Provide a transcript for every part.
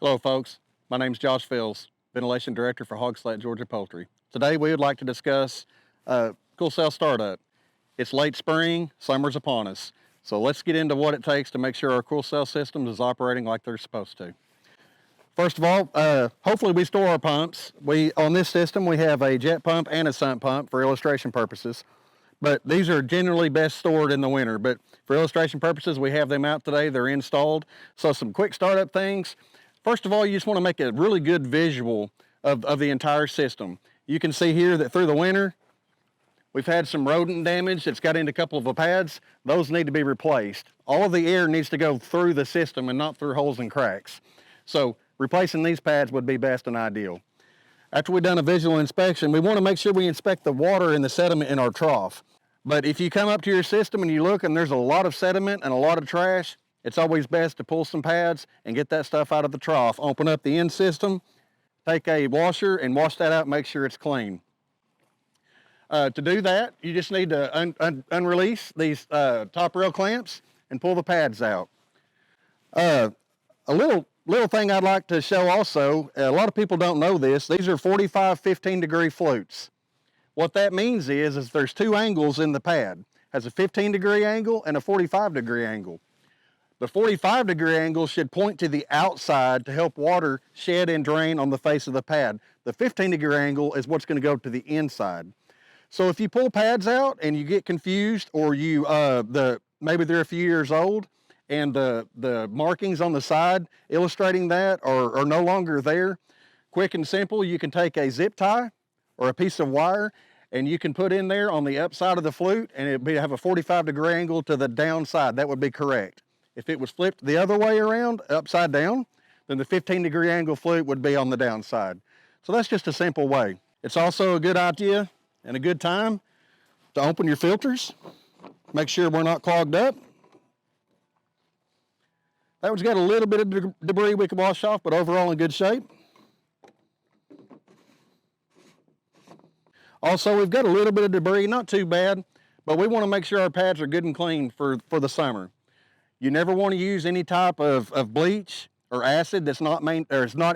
Hello folks, my name is Josh Fields, Ventilation Director for Hog Slat, Georgia Poultry. Today we would like to discuss cool cell startup. It's late spring, summer's upon us. So let's get into what it takes to make sure our cool cell system is operating like they're supposed to. First of all, hopefully we store our pumps. On this system we have a jet pump and a sump pump for illustration purposes. But these are generally best stored in the winter. But for illustration purposes, we have them out today. They're installed. So some quick startup things. First of all, you just want to make a really good visual of the entire system. You can see here that through the winter, we've had some rodent damage that's got into a couple of the pads. Those need to be replaced. All of the air needs to go through the system and not through holes and cracks. So replacing these pads would be best and ideal. After we've done a visual inspection, we want to make sure we inspect the water and the sediment in our trough. But if you come up to your system and you look and there's a lot of sediment and a lot of trash, it's always best to pull some pads and get that stuff out of the trough. Open up the end system, take a washer and wash that out, make sure it's clean. To do that, you just need to unrelease these top rail clamps and pull the pads out. A little thing I'd like to show also, a lot of people don't know this, these are 45 15-degree flutes. What that means is there's two angles in the pad. It has a 15-degree angle and a 45-degree angle. The 45-degree angle should point to the outside to help water shed and drain on the face of the pad. The 15-degree angle is what's going to go to the inside. So if you pull pads out and you get confused, or maybe they're a few years old and the markings on the side illustrating that are no longer there, quick and simple, you can take a zip tie or a piece of wire and you can put in there on the upside of the flute and it'll have a 45-degree angle to the downside. That would be correct. If it was flipped the other way around, upside down, then the 15-degree angle flute would be on the downside. So that's just a simple way. It's also a good idea and a good time to open your filters. Make sure we're not clogged up. That one's got a little bit of debris we can wash off, but overall in good shape. Also, we've got a little bit of debris, not too bad, but we want to make sure our pads are good and clean for the summer. You never want to use any type of bleach or acid that's not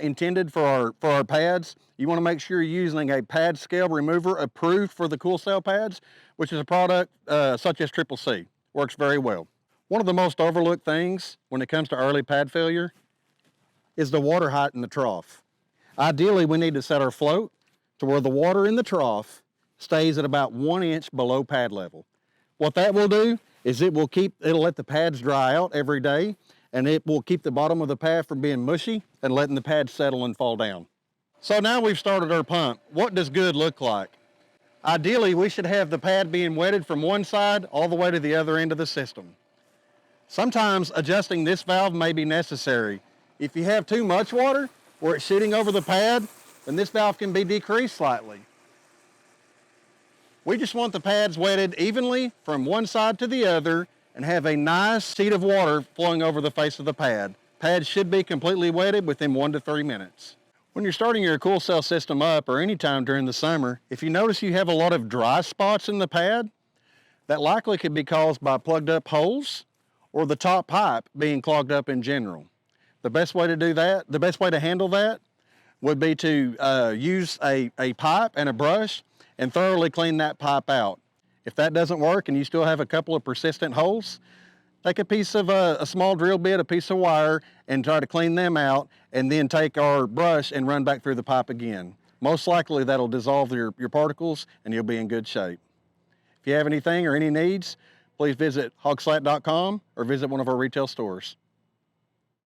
intended for our pads. You want to make sure you're using a pad scale remover approved for the cool cell pads, which is a product such as Triple C. Works very well. One of the most overlooked things when it comes to early pad failure is the water height in the trough. Ideally, we need to set our float to where the water in the trough stays at about 1 inch below pad level. What that will do is it'll let the pads dry out every day, and it will keep the bottom of the pad from being mushy and letting the pad settle and fall down. So now we've started our pump. What does good look like? Ideally, we should have the pad being wetted from one side all the way to the other end of the system. Sometimes adjusting this valve may be necessary. If you have too much water or it's shooting over the pad, then this valve can be decreased slightly. We just want the pads wetted evenly from one side to the other and have a nice sheet of water flowing over the face of the pad. Pads should be completely wetted within 1 to 3 minutes. When you're starting your cool cell system up or anytime during the summer, if you notice you have a lot of dry spots in the pad, that likely could be caused by plugged up holes or the top pipe being clogged up in general. The best way to handle that would be to use a pipe and a brush and thoroughly clean that pipe out. If that doesn't work and you still have a couple of persistent holes, take a piece of a small drill bit, a piece of wire, and try to clean them out, and then take our brush and run back through the pipe again. Most likely that'll dissolve your particles and you'll be in good shape. If you have anything or any needs, please visit hogslat.com or visit one of our retail stores.